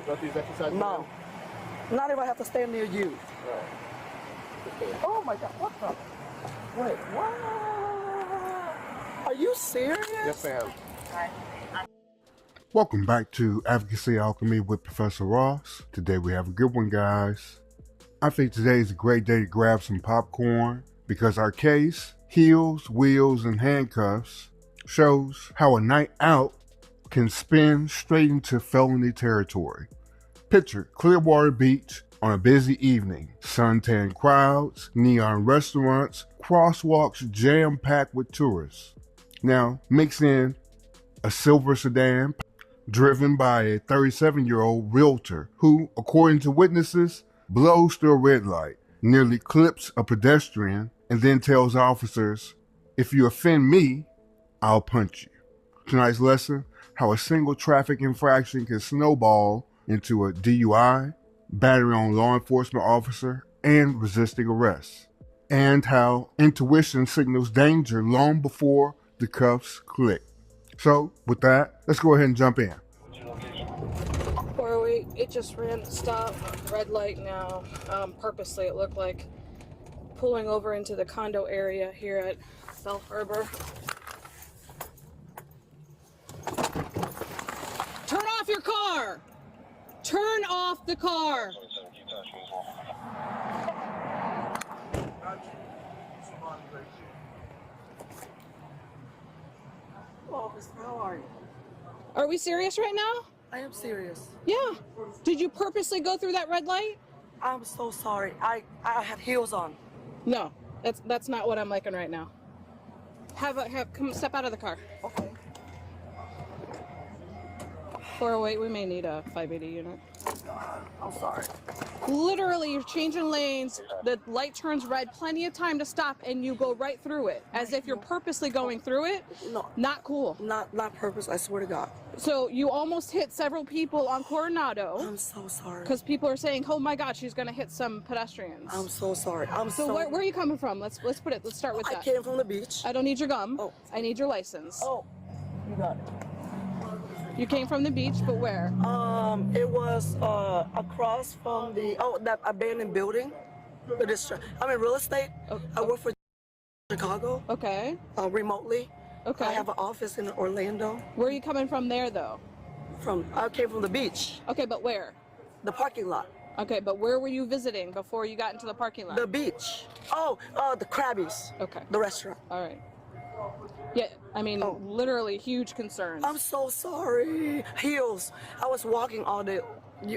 let these exercises? No. Not if I have to stand near you. Right. Oh my God, what the? Wait, what? Are you serious? Yes, ma'am. Welcome back to Advocacy Alchemy with Professor Ross. Today we have a good one, guys. I think today is a great day to grab some popcorn because our case, Heels, Wheels, and Handcuffs, shows how a night out can spin straight into felony territory. Picture Clearwater Beach on a busy evening. Suntan crowds, neon restaurants, crosswalks jam-packed with tourists. Now, mix in a silver sedan driven by a 37-year-old realtor who, according to witnesses, blows through a red light, nearly clips a pedestrian, and then tells officers, "If you offend me, I'll punch you." Tonight's lesson, how a single traffic infraction can snowball into a DUI, battery on law enforcement officer, and resisting arrest. And how intuition signals danger long before the cuffs click. So, with that, let's go ahead and jump in. 408, it just ran the stop, red light now. Purposely, it looked like pulling over into the condo area here at Bell Harbor. Turn off your car! Turn off the car! Officer, how are you? Are we serious right now? I am serious. Yeah. Did you purposely go through that red light? I'm so sorry. I have heels on. No, that's not what I'm liking right now. Come step out of the car. Okay. 408, we may need a 580 unit. I'm sorry. Literally, you're changing lanes, the light turns red, plenty of time to stop, and you go right through it, as if you're purposely going through it. No. Not cool. Not purpose, I swear to God. So you almost hit several people on Coronado. I'm so sorry. Because people are saying, oh my God, she's gonna hit some pedestrians. I'm so sorry. So where are you coming from? Let's start with that. I came from the beach. I don't need your gum. Oh. I need your license. Oh, you got it. You came from the beach, but where? It was across from that abandoned building. I'm in real estate. I work for Chicago. Okay. Remotely. Okay. I have an office in Orlando. Where are you coming from there, though? I came from the beach. Okay, but where? The parking lot. Okay, but where were you visiting before you got into the parking lot? The beach. Oh, the Krabby's. Okay. The restaurant. All right. Yeah, I mean, literally huge concerns. I'm so sorry. Heels. I was walking all day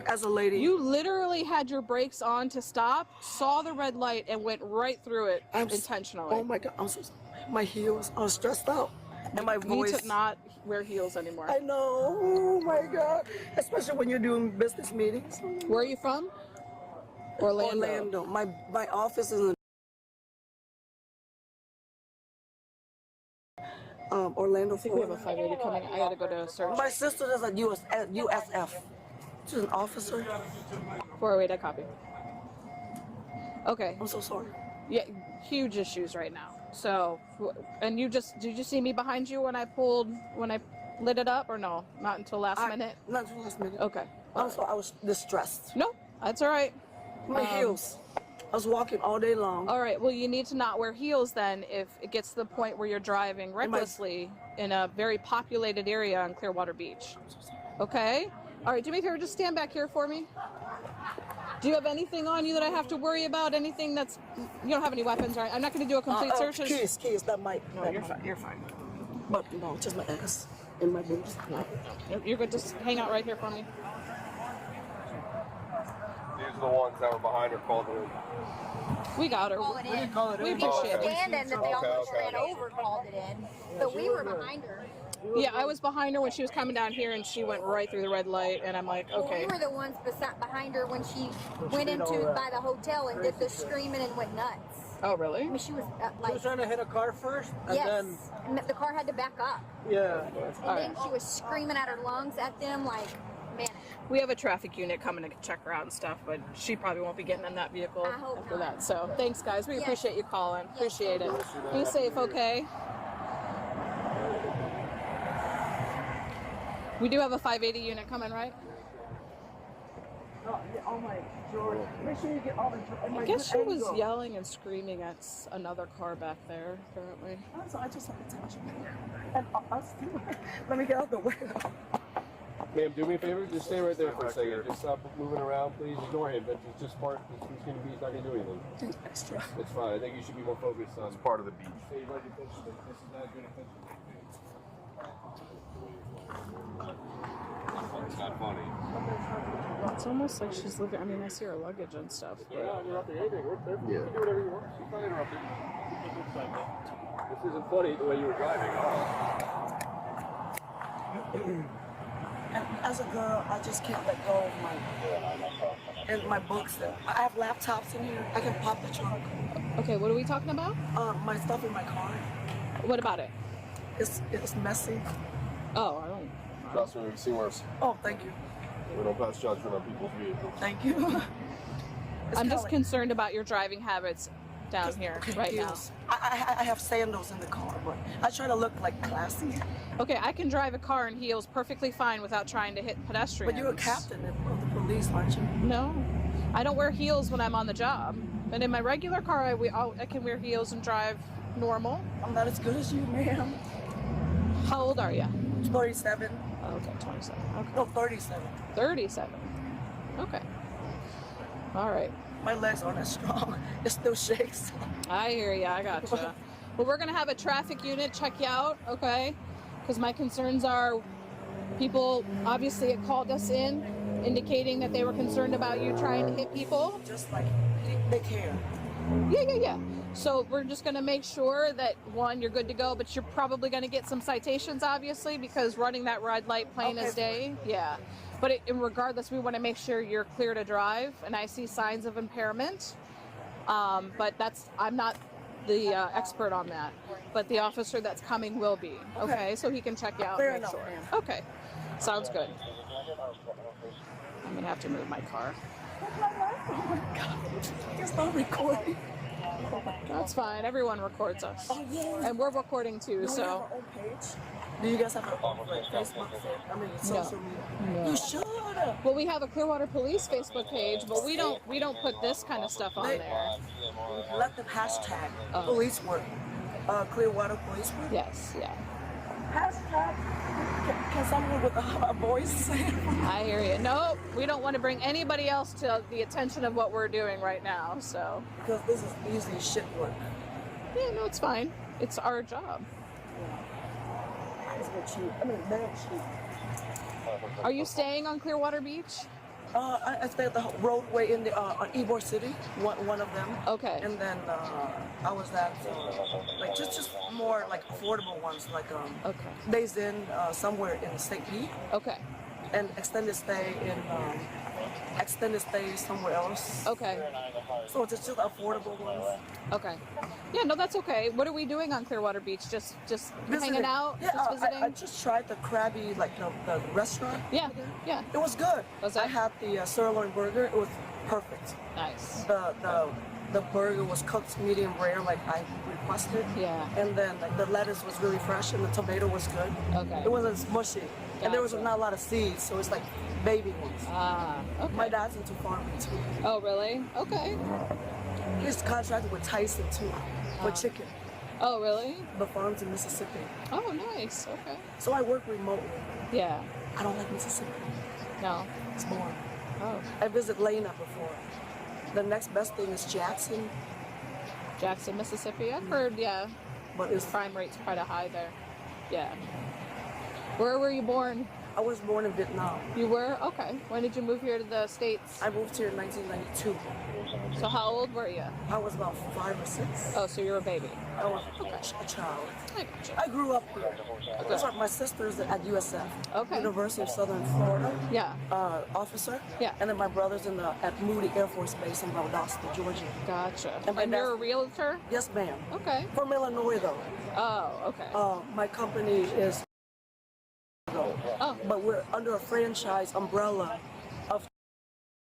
as a lady. You literally had your brakes on to stop, saw the red light, and went right through it intentionally. Oh my God, I'm so sorry. My heels. I was stressed out. And my voice. You need to not wear heels anymore. I know. Oh my God. Especially when you're doing business meetings. Where are you from? Orlando. Orlando. My office is in Orlando, I think we have a 580 coming. I gotta go to a search. My sister is at USF. She's an officer. 408, I copy. Okay. I'm so sorry. Yeah, huge issues right now. So, and did you see me behind you when I lit it up, or no? Not until last minute? Not until last minute. Okay. Also, I was distressed. No, that's all right. My heels. I was walking all day long. All right, well, you need to not wear heels then if it gets to the point where you're driving recklessly in a very populated area on Clearwater Beach. Okay? All right, do me a favor, just stand back here for me. Do you have anything on you that I have to worry about? Anything that's... You don't have any weapons, right? I'm not going to do a complete search. Keys, that might... No, you're fine. You're fine. But no, just my ass and my boobs. No, you're good. Just hang out right here for me. These are the ones that were behind her called it in. We got her. We didn't call it in. We appreciate it. Standing that they almost ran over called it in. But we were behind her. Yeah, I was behind her when she was coming down here, and she went right through the red light, and I'm like, okay. We were the ones behind her when she went by the hotel and did the screaming and went nuts. Oh, really? I mean, she was She was trying to hit a car first, and yes, and the car had to back up. Yeah. And then she was screaming at her lungs at them like, man. We have a traffic unit coming to check her out and stuff, but she probably won't be getting in that vehicle after that. So thanks, guys. We appreciate you calling. Appreciate it. Be safe, okay? We do have a 580 unit coming, right? all my jewelry. Make sure you get all the jewelry. I guess she was yelling and screaming at another car back there, apparently. So I just have to touch it. And us too. Let me get out the way. Ma'am, do me a favor. Just stay right there for a second. Just stop moving around, please. Ignore him. But it's just part. He's not gonna do anything. Extra. It's fine. I think you should be more focused on. It's part of the beach. Save right attention, but this is not good attention. It's not funny. It's almost like she's looking. I mean, I see her luggage and stuff. You're not interrupting anything. We're there. You can do whatever you want. She's not interrupting. This isn't funny the way you were driving. And as a girl, I just can't let go of my books. I have laptops in here. I can pop the trunk. Okay, what are we talking about? My stuff in my car. What about it? It's messy. Oh, I don't. Trust me, we've seen worse. Oh, thank you. We don't pass judgment on people's vehicles. Thank you. I'm just concerned about your driving habits down here right now. I have sandals in the car, but I try to look like classy. Okay, I can drive a car in heels perfectly fine without trying to hit pedestrians. But you're a captain of the police, aren't you? No, I don't wear heels when I'm on the job. But in my regular car, I can wear heels and drive normal. I'm not as good as you, ma'am. How old are you? 37. Oh, okay, 27. Okay. No, 37. 37. Okay. All right. My legs aren't as strong. It still shakes. I hear you. I gotcha. Well, we're gonna have a traffic unit check you out, okay? Because my concerns are, people obviously had called us in, indicating that they were concerned about you trying to hit people. Just like they care. Yeah. So we're just gonna make sure that, one, you're good to go, but you're probably gonna get some citations, obviously, because running that red light plain as day. Yeah. But regardless, we want to make sure you're clear to drive, and I see signs of impairment. But I'm not the expert on that. But the officer that's coming will be. Okay, so he can check you out Fair and make enough, sure. ma'am. Okay, sounds good. I'm gonna have to move my car. Oh my God. It's not recording. That's fine. Everyone records us, Oh, yeah. and we're recording too. Do we have So our own page? Do you guys have a Facebook page? I mean, social media. No. You should. well, we have a Clearwater Police Facebook page, but we don't put this kind of stuff on there. Let them hashtag police work. Clearwater police work. Yes, yeah. Hashtag. Can someone with a voice say it? I hear you. Nope, we don't want to bring anybody else to the attention of what we're doing right now. So Because this is easy shit work. yeah, no, it's fine. It's our job. It's not cheap. I mean, they're cheap. Are you staying on Clearwater Beach? I stay at the roadway in the Ybor City, one of them. Okay. And then I was at like just more like affordable ones, like Okay. Days Inn somewhere in St. Pete, Okay. and extended stay somewhere else. Okay. So it's just affordable ones. Okay. Yeah, no, that's okay. What are we doing on Clearwater Beach? Just hanging out? Yeah, just visiting? I just tried the Krabby, like the restaurant. Yeah. It was good. Was I it? had the sirloin burger. It was perfect. Nice. The burger was cooked medium rare, like I requested. Yeah. And then like the lettuce was really fresh, and the tomato was good. Okay. It wasn't smushy, and there was Gotcha. not a lot of seeds, so it's like baby ones. Okay. My dad's into farming too. Oh, really? Okay. He's contracted with Tyson too for chicken. Oh, really? The farms in Mississippi. Oh, nice. Okay. So I work remotely. Yeah. I don't like Mississippi. No. It's boring. Oh. I visited Lena before. The next best thing is Jackson, Jackson, Mississippi. I've heard, yeah. but it's Crime rate's quite a high there. Yeah. Where were you born? I was born in Vietnam. You were? Okay. When did you move here to the States? I moved here in 1992. So how old were you? I was about 5 or 6. Oh, so you were a baby. I was a child. I gotcha. I grew up here. That's why my sister's at USF, Okay. University of Southern Florida, Yeah. officer. Yeah. And then my brother's at Moody Air Force Base in Valdosta, Georgia. Gotcha. And my And you're a dad's- realtor? Yes, ma'am. Okay. From Illinois, though. Oh, okay. My company is, Oh. but we're under a franchise umbrella of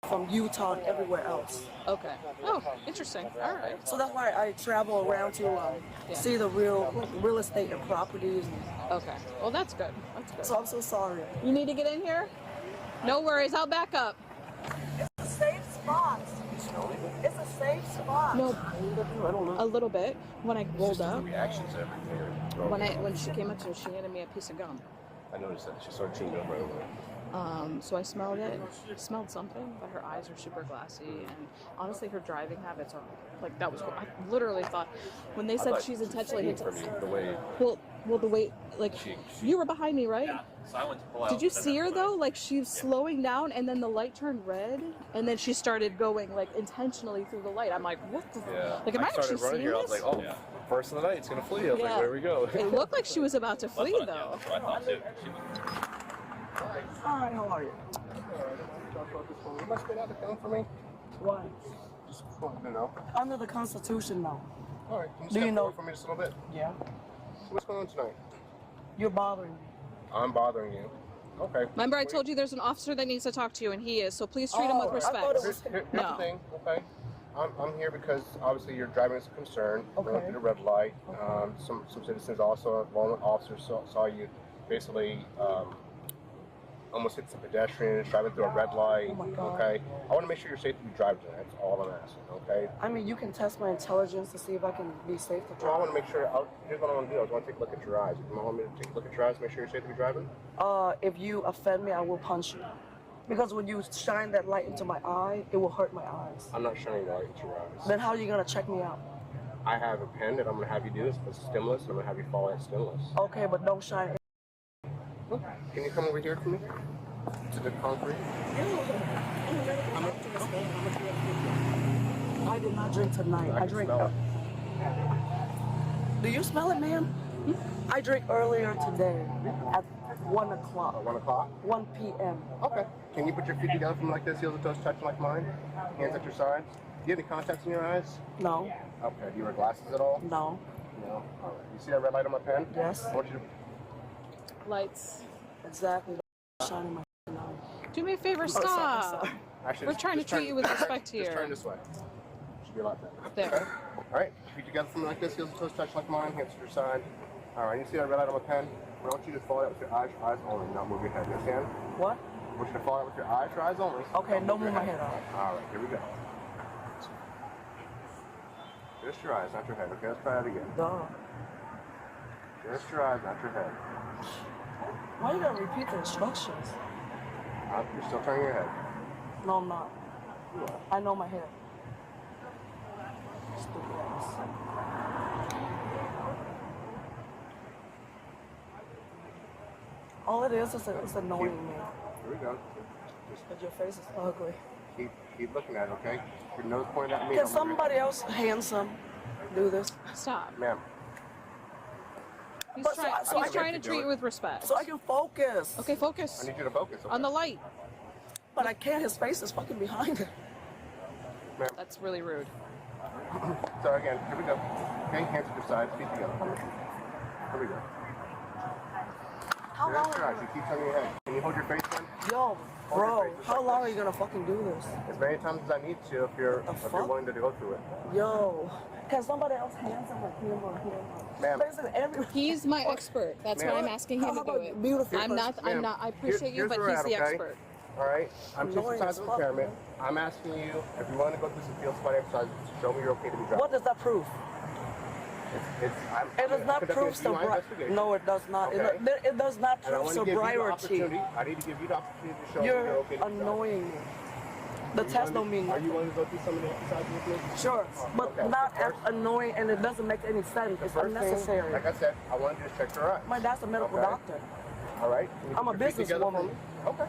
from Utah and everywhere else. Okay. Oh, interesting. All right. So that's why I travel around to see the real estate and properties. Okay. Well, that's good. That's good. So I'm so sorry. You need to get in here? No worries. I'll back up. It's safe spots. It's a safe spot. No, I don't know. a little bit. When I rolled up, Reactions to everything. when she came up to me, she handed me a piece of gum. I noticed that she started chewing gum right away. So I smelled it. Smelled something, but her eyes are super glassy, and honestly, her driving habits are like that was. I literally thought when they said she's intentionally hit. From you, the way Well, the way like you were behind me, right? Did you see her though? Like she was slowing down, and then the light turned red, and then she started going like intentionally through the light. I'm like, what the? yeah. Like, am I actually seeing here. I was this? like, oh, first of the night, it's gonna flee. I was like, where we go? It looked like she was about to flee though. Hi, how are you? You must spit out the film for me. Why? Just wanted to know. Under the Constitution now. All right. Can you Do you step know- forward for me just a little bit? Yeah. What's going on tonight? You're bothering me. I'm bothering you. Okay. Remember, I told you there's an officer that needs to talk to you, and he is. So please treat him with Oh, I respect. thought it was- Here's No. the thing, okay? I'm here because obviously you're driving as a concern. Okay. Going through the red light. Some citizens also, one officer saw you basically almost hit some pedestrians, driving through a red light. Oh my God. Okay. I want to make sure you're safe to be driving. That's all I'm asking. Okay. I mean, you can test my intelligence to see if I can be safe to So I drive. want to make sure. Here's what I want to do. I want to take a look at your eyes. You want me to take a look at your eyes, make sure you're safe to be driving? If you offend me, I will punch you. Because when you shine that light into my eye, it will hurt my eyes. I'm not shining the light into your eyes. Then how are you gonna check me out? I have a pen that I'm going to have you do. It's stimulus, and I'm going to have you follow that stimulus. Okay, but don't shine. Can you come over here for me? To the concrete? I did not drink tonight. I can drink. smell it. Do you smell it, ma'am? I drank earlier today at 1 o'clock. 1 o'clock? 1 p.m. Okay. Can you put your feet together from like this, heels and toes touching like mine? Hands at your sides? Do you have any contacts in your eyes? No, Okay. Do you wear glasses at all? no, No. All right. You see that red light on my pen? yes, I want you to... Lights. exactly. Shining my eye. Do me a favor, sorry, stop. sorry. Actually, We're trying to just treat you with respect Just here. turn this way. Should be a lot better. There. All right. Feet together from like this, heels and toes touching like mine, hands at your side. All right. You see that red light on my pen? I want you to follow that with your eyes only, not move your head. You understand? What? I want you to follow it with your eyes only. Okay, Not don't your move my head off. All right, here we go. Just your eyes, not your head. Okay, let's try that again. Duh. Just your eyes, not your head. Why you gotta repeat the instructions? You're still turning your head. No, I'm not. I know my head. Stupid ass. All it is it's annoying me. Here we go. Just But your face is ugly. keep looking at it, okay? Your nose pointed at me. Can somebody else handsome do this? Stop. Ma'am, He's But trying, so I he's can- trying to treat you with respect. So I can focus. Okay, focus I need you to focus. Okay? on the light. But I can't. His face is fucking behind it. Ma'am, That's really rude. so again, here we go. Okay, hands at your sides, feet together. Here we go. How long? Just your eyes. You keep turning your head. Can you hold your face in? Yo, bro, how long are you gonna fucking do this? As many times as I need to if you're fuck? willing to go through it. Yo, can somebody else handsome like him or him? Ma'am. Basically, every. He's my expert. That's why Ma'am. I'm asking him to do it. Beautiful. I'm not. Ma'am, I appreciate you, here's but where we're he's at, the okay? expert. All right, I'm taking Annoying signs as of fuck, impairment. man. I'm asking you if you want to go through some field spot exercise, show me you're okay to be driving. What does that prove? I'm It does not conducting a prove DUI sobriety. investigation. No, it does not. Okay. It does not And I prove want to give you the sobriety. opportunity. I need to give you the opportunity to show me you're You're okay to be driving. annoying me. The test don't mean Are you nothing. willing to go through some of the exercises with me? Sure, but Okay. not The as annoying, and it doesn't make any sense. It's First thing, unnecessary. like I said, I wanted you to check your eyes. My dad's a medical Okay. doctor. All right. Can you I'm put a your feet together for businesswoman. me? Okay.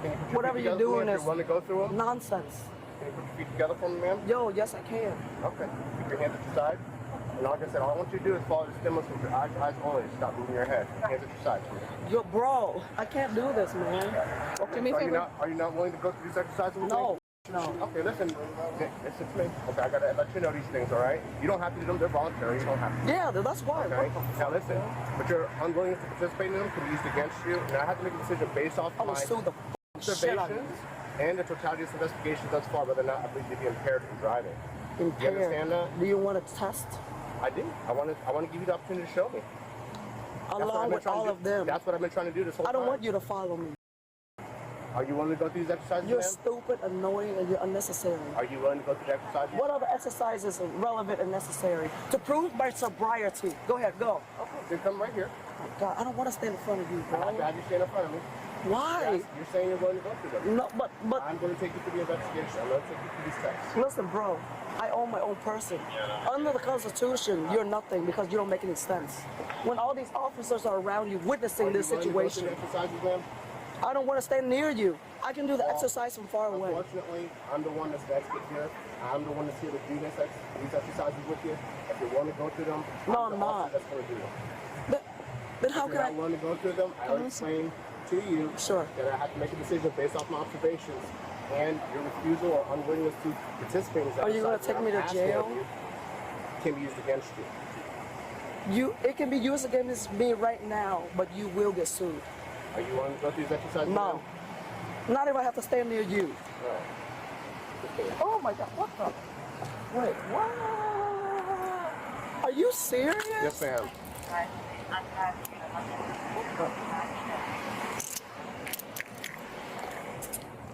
Can you put your Whatever feet you're together for me doing if is you're willing to go through them? nonsense. Can you put your feet together for me, ma'am? Yo, yes, I can. Okay. Keep your hands at your side. And like I said, all I want you to do is follow the stimulus with your eyes only. Stop moving your head. Hands at your sides. Yo, bro, I can't do this, man. Okay. Do me a favor. Are you not willing to go through these exercises with No, me? no. Okay, listen to me. Okay, I gotta let you know these things, all right? You don't have to do them. They're voluntary. You don't have to. Yeah, that's why. Okay. What the Now listen, but your unwillingness to participate in them can be used against you, and I have to make a decision based off I will my sue the shit out of observations and the totality of this investigation thus far, whether or not I believe you to be impaired in driving. you. You understand that? Do you want to test? I do. I want to give you the opportunity to show me. That's what I've Along been with trying to all do. of them. That's what I've been trying to do this whole I time. don't want you to follow me. Are you willing to go through these exercises, You're ma'am? stupid, annoying, and you're unnecessary. Are you willing to go through the exercises? What other exercises are relevant and necessary to prove my sobriety? Go ahead, go. Okay, then come right here. Oh my God, I don't want to stand in front of you, I bro. have you stand in front of me. Why? Yes, you're saying you're willing to go through them. No, but I'm going to take you through the investigation. I'm going to take you through these steps. listen, bro. I own my own person. Under the Constitution, you're nothing because you don't make any sense. When all these officers are around you witnessing this situation, Exercises, ma'am? I don't want to stand near you. I can do the exercise from far away. Unfortunately, I'm the one that's the expert here. I'm the one that's here to do these exercises with you. If you want to go through them, No, I'm the I'm not. officer that's going to do them. Then how If can you're not willing to go through them, I will explain to you Sure. that I have to make a decision based off my observations and your refusal or unwillingness to participate in this Are you gonna exercise take me to I'm asking jail? of you can be used against you. It can be used against me right now, but you will get sued. Are you willing to go through these exercises? No. ma'am? Not if I have to stand near you. All right. Okay. Oh my God, what the? Wait, what? Are you serious? Yes, ma'am.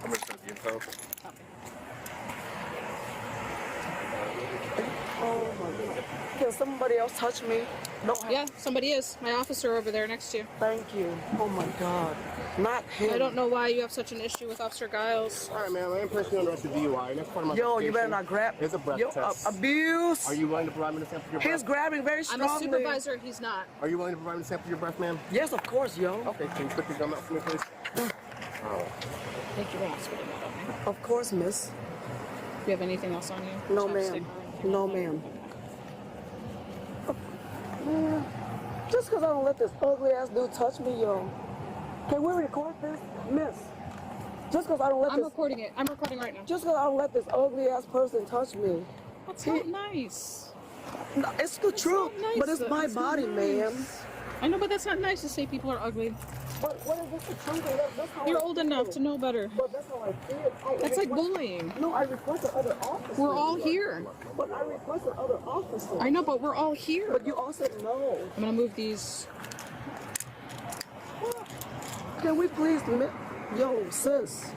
I'm going to set the info. Oh my God. Can somebody else touch me? No. Yeah, somebody is. My officer over there next to you. Thank you. Oh my God. Not him. I don't know why you have such an issue with Officer Giles. All right, ma'am. I am personally under arrest for DUI. And that's part of my Yo, you investigation. better not grab. It's a breath Yo, test. abuse. Are you willing to provide me the sample of your breath? He's grabbing very I'm strongly. a supervisor, he's not. Are you willing to provide me the sample of your breath, ma'am? Yes, of course, yo. Okay, can you put your gum out for me, please? Thank you for asking about me. Of course, miss. Do you have anything else on you? No, Chapstick ma'am. or anything? No, ma'am. Just because I don't let this ugly ass dude touch me, yo. Can we record this? Miss. Just because I don't let I'm this. recording it. I'm recording right now. Just because I don't let this ugly ass person touch me. That's not nice. No, it's the truth. not nice, But it's though. my It's not body, ma'am. nice. I know, but that's not nice to say people are ugly. But what is this the truth? That's how You're I old feel. enough to know better. But that's how I feel. That's like bullying. No, I requested other officers. We're all here. But I requested other officers. I know, but we're all here. But you all said no. I'm gonna move these. Can we please, yo, sis?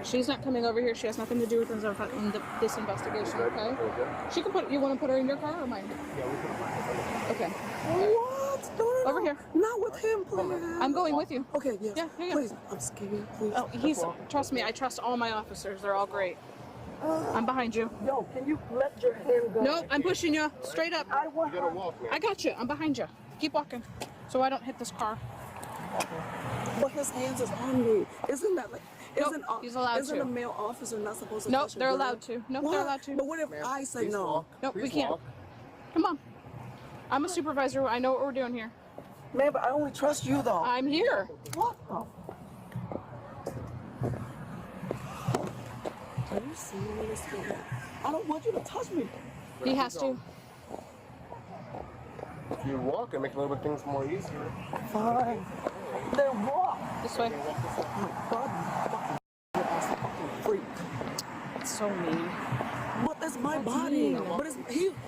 She's not coming over here. She has nothing to do with this investigation, okay? She can put. You want to put her in your car or mine? Okay. What? No. Over here. Not with him, please. I'm going with you. Okay, yes. Yeah, yeah, yeah. Please, I'm scared, please. Oh, trust me, I trust all my officers. They're all great. I'm behind you. Yo, can you let your hand go? Nope, I'm pushing you straight up. I want You gotta walk, man. I got you. I'm behind you. Keep walking, so I don't hit this car. But his hands is on me. Isn't that like? Nope, he's allowed isn't to. a male officer not supposed to Nope, touch a they're girl? allowed to. Nope, What? they're allowed to. But what if I say Please no? walk. Nope, we Please can't. walk. Come on. I'm a supervisor. I know what we're doing here. Man, but I only trust you though. I'm here. What the? Can you see me this way? I don't want you to touch me. He has to. If you walk and make a little bit things more easier. Fine. Then walk. This way. God, you fucking freak. It's so mean. But that's my body. mean. But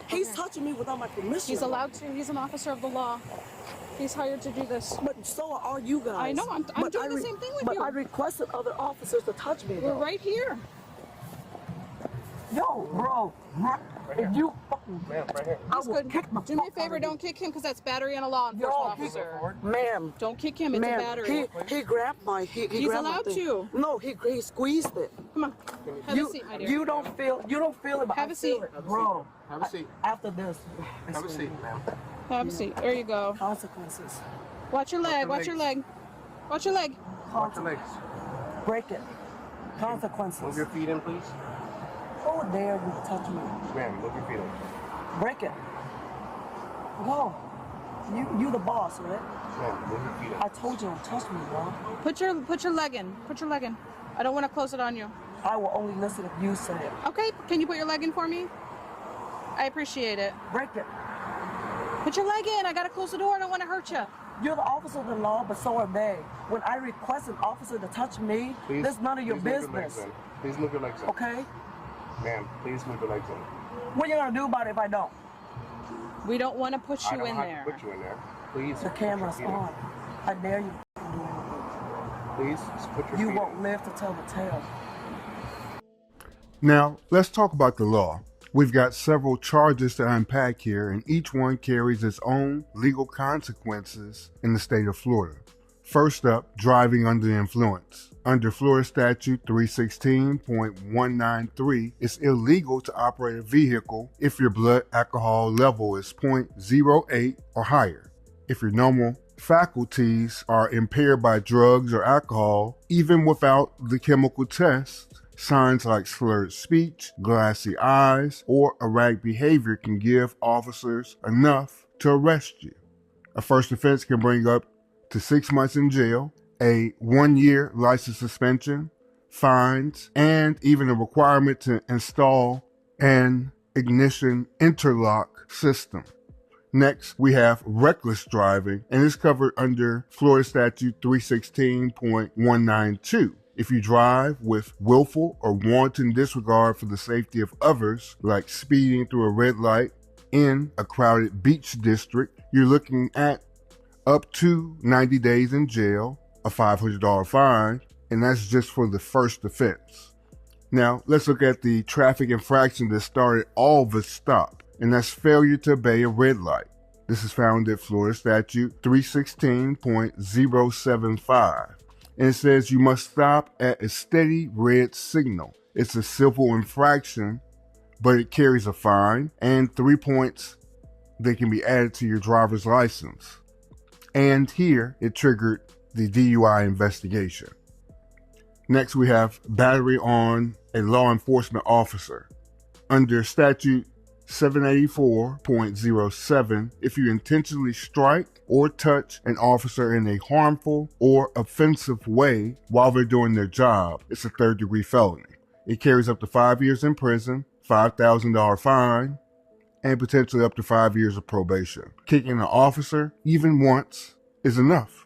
he's touching me without my permission. He's allowed to. He's an officer of the law. He's hired to do this. But so are you guys. I know, I'm But doing I the same thing with but you. I requested other officers to touch me. We're Though. right here. Yo, bro. If you fucking. Ma'am, right here. I He's will good. kick the Do me a fuck out favor. of Don't you. kick him because that's battery on a law enforcement Yo, officer. Ma'am. Don't kick him. It's a Man, battery. he grabbed my he He's grabbed my allowed thing. to. No, he squeezed it. Come on. Have a seat, my dear. You don't feel it, but Have I a feel seat. it, bro. Have a seat. After this, I Have a swear. seat, ma'am. Have a seat. There you go. Consequences. Watch your leg. your Watch your leg. legs. Watch your leg. Watch your legs. Break it. Consequences. Move your feet in, please. Who dare you touch me? Ma'am, move your feet in. Break it. Go. You the boss, right? Ma'am, move your feet in. I told you don't touch me, bro. Put your leg in. Put your leg in. I don't want to close it on you. I will only listen if you say it. Okay. Can you put your leg in for me? I appreciate it. Break it. Put your leg in. I gotta close the door. I don't want to hurt you. You're the officer of the law, but so are they. When I request an officer to touch me, Please, that's none of your please move business. legs in. Please move your legs in. Okay? Ma'am, please move your legs in. What are you gonna do about it if I don't? We don't want to put I you don't in have there. to put you in there. Please. The put your camera's feet in. on. I dare you. please. Just put your You feet won't live to tell the tale. Now, let's talk about the law. We've got several charges to unpack here, and each one carries its own legal consequences in the state of Florida. First up, driving under the influence. Under Florida Statute 316.193, it's illegal to operate a vehicle if your blood alcohol level is 0.08 or higher. If your normal faculties are impaired by drugs or alcohol, even without the chemical test, signs like slurred speech, glassy eyes, or erratic behavior can give officers enough to arrest you. A first offense can bring up to 6 months in jail, a 1-year license suspension, fines, and even a requirement to install an ignition interlock system. Next, we have reckless driving, and it's covered under Florida Statute 316.192. If you drive with willful or wanton disregard for the safety of others, like speeding through a red light in a crowded beach district, you're looking at up to 90 days in jail, a $500 fine, and that's just for the first offense. Now, let's look at the traffic infraction that started all the stop, and that's failure to obey a red light. This is found at Florida Statute 316.075. And it says you must stop at a steady red signal. It's a civil infraction, but it carries a fine and 3 points that can be added to your driver's license. And here, it triggered the DUI investigation. Next, we have battery on a law enforcement officer. Under statute 784.07, if you intentionally strike or touch an officer in a harmful or offensive way while they're doing their job, it's a third-degree felony. It carries up to 5 years in prison, $5,000 fine, and potentially up to 5 years of probation. Kicking an officer, even once, is enough.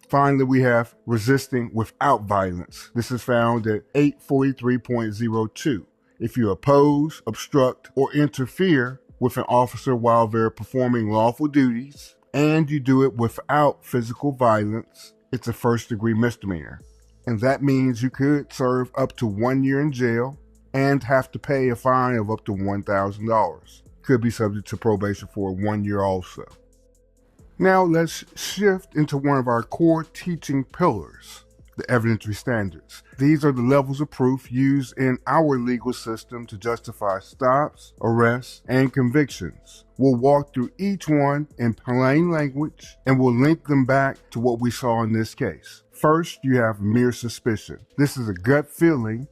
Finally, we have resisting without violence. This is found at 843.02. If you oppose, obstruct, or interfere with an officer while they're performing lawful duties, and you do it without physical violence, it's a first-degree misdemeanor. And that means you could serve up to 1 year in jail and have to pay a fine of up to $1,000. Could be subject to probation for 1 year also. Now let's shift into one of our core teaching pillars, the evidentiary standards. These are the levels of proof used in our legal system to justify stops, arrests, and convictions. We'll walk through each one in plain language, and we'll link them back to what we saw in this case. First, you have mere suspicion. This is a gut feeling,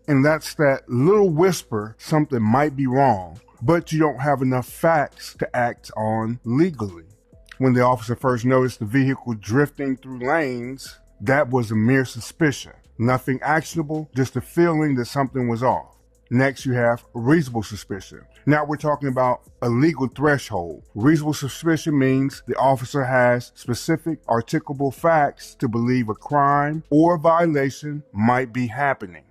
and that's that little whisper something might be wrong, but you don't have enough facts to act on legally. When the officer first noticed the vehicle drifting through lanes, that was a mere suspicion. Nothing actionable, just a feeling that something was off. Next, you have reasonable suspicion. Now we're talking about a legal threshold. Reasonable suspicion means the officer has specific articulable facts to believe a crime or violation might be happening.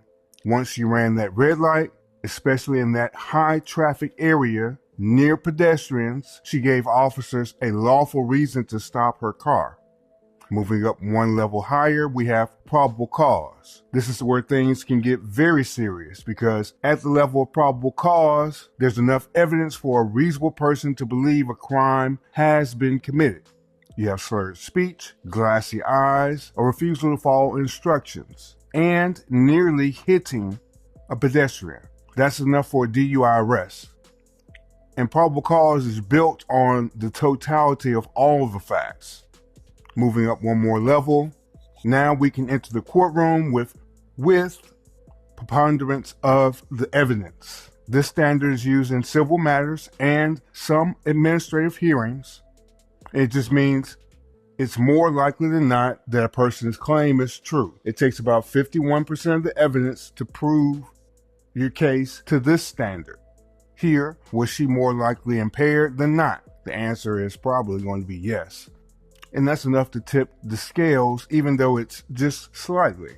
Once you ran that red light, especially in that high traffic area near pedestrians, she gave officers a lawful reason to stop her car. Moving up one level higher, we have probable cause. This is where things can get very serious because at the level of probable cause, there's enough evidence for a reasonable person to believe a crime has been committed. You have slurred speech, glassy eyes, a refusal to follow instructions, and nearly hitting a pedestrian. That's enough for a DUI arrest. And probable cause is built on the totality of all the facts. Moving up one more level, now we can enter the courtroom with preponderance of the evidence. This standard is used in civil matters and some administrative hearings. It just means it's more likely than not that a person's claim is true. It takes about 51% of the evidence to prove your case to this standard. Here, was she more likely impaired than not? The answer is probably going to be yes. And that's enough to tip the scales, even though it's just slightly.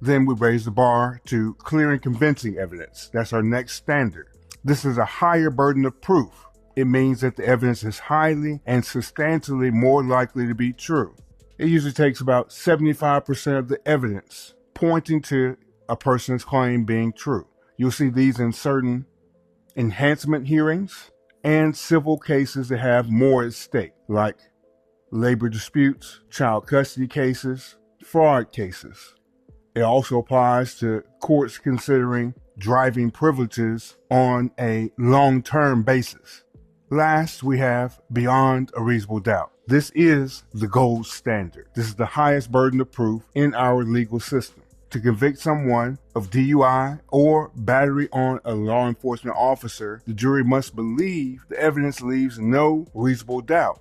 Then we raise the bar to clear and convincing evidence. That's our next standard. This is a higher burden of proof. It means that the evidence is highly and substantially more likely to be true. It usually takes about 75% of the evidence pointing to a person's claim being true. You'll see these in certain enhancement hearings and civil cases that have more at stake, like labor disputes, child custody cases, fraud cases. It also applies to courts considering driving privileges on a long-term basis. Last, we have beyond a reasonable doubt. This is the gold standard. This is the highest burden of proof in our legal system. To convict someone of DUI or battery on a law enforcement officer, the jury must believe the evidence leaves no reasonable doubt.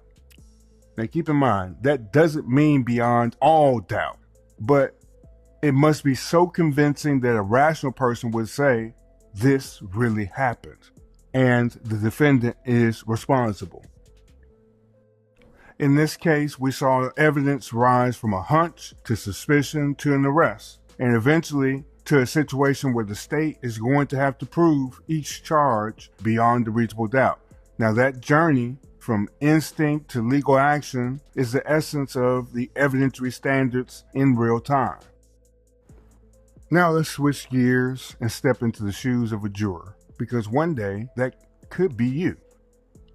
Now keep in mind, that doesn't mean beyond all doubt, but it must be so convincing that a rational person would say, this really happened, and the defendant is responsible. In this case, we saw evidence rise from a hunch to suspicion to an arrest, and eventually to a situation where the state is going to have to prove each charge beyond a reasonable doubt. Now that journey from instinct to legal action is the essence of the evidentiary standards in real time. Now let's switch gears and step into the shoes of a juror, because one day that could be you.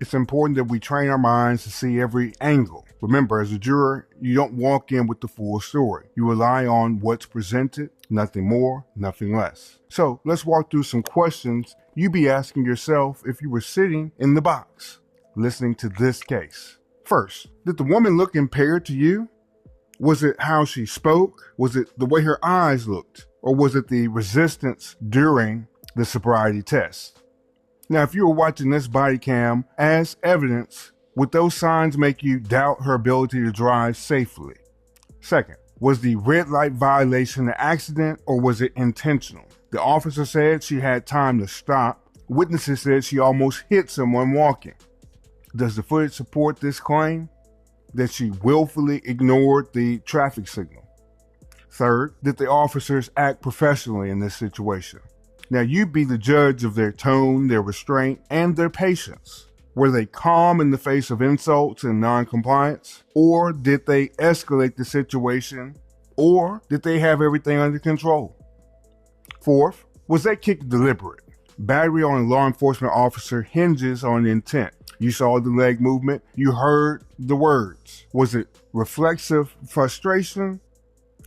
It's important that we train our minds to see every angle. Remember, as a juror, you don't walk in with the full story. You rely on what's presented, nothing more, nothing less. So let's walk through some questions you'd be asking yourself if you were sitting in the box, listening to this case. First, did the woman look impaired to you? Was it how she spoke? Was it the way her eyes looked? Or was it the resistance during the sobriety test? Now, if you were watching this body cam as evidence, would those signs make you doubt her ability to drive safely? Second, was the red light violation an accident or was it intentional? The officer said she had time to stop. Witnesses said she almost hit someone walking. Does the footage support this claim? That she willfully ignored the traffic signal? Third, did the officers act professionally in this situation? Now, you be the judge of their tone, their restraint, and their patience. Were they calm in the face of insults and non-compliance? Or did they escalate the situation? Or did they have everything under control? Fourth, was that kick deliberate? Battery on a law enforcement officer hinges on intent. You saw the leg movement. You heard the words. Was it reflexive frustration?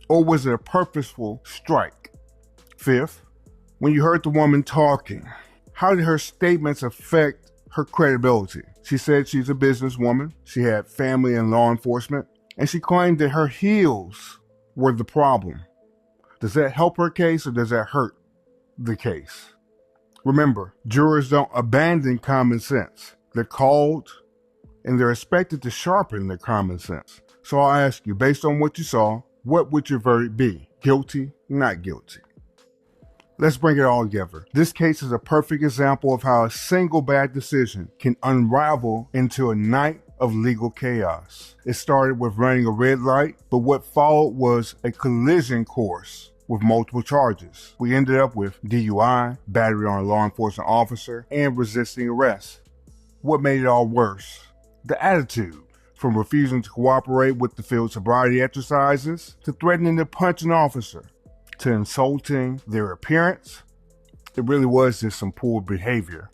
Or was it a purposeful strike? Fifth, when you heard the woman talking, how did her statements affect her credibility? She said she's a businesswoman. She had family in law enforcement. And she claimed that her heels were the problem. Does that help her case or does that hurt the case? Remember, jurors don't abandon common sense. They're called and they're expected to sharpen their common sense. So I'll ask you, based on what you saw, what would your verdict be? Guilty, not guilty? Let's bring it all together. This case is a perfect example of how a single bad decision can unravel into a night of legal chaos. It started with running a red light, but what followed was a collision course with multiple charges. We ended up with DUI, battery on a law enforcement officer, and resisting arrest. What made it all worse? The attitude. From refusing to cooperate with the field sobriety exercises, to threatening to punch an officer, to insulting their appearance. It really was just some poor behavior.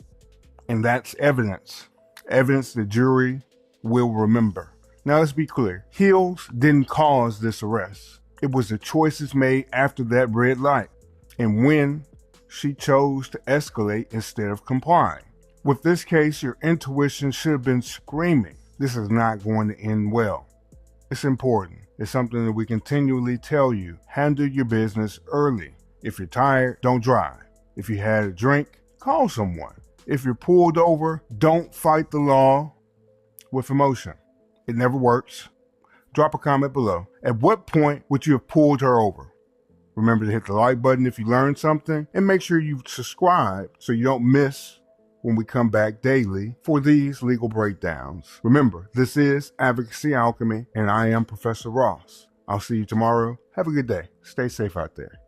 And that's evidence. Evidence the jury will remember. Now let's be clear. Heels didn't cause this arrest. It was the choices made after that red light and when she chose to escalate instead of complying. With this case, your intuition should have been screaming, this is not going to end well. It's important. It's something that we continually tell you. Handle your business early. If you're tired, don't drive. If you had a drink, call someone. If you're pulled over, don't fight the law with emotion. It never works. Drop a comment below. At what point would you have pulled her over? Remember to hit the like button if you learned something, and make sure you subscribe so you don't miss when we come back daily for these legal breakdowns. Remember, this is Advocacy Alchemy, and I am Professor Ross. I'll see you tomorrow. Have a good day. Stay safe out there.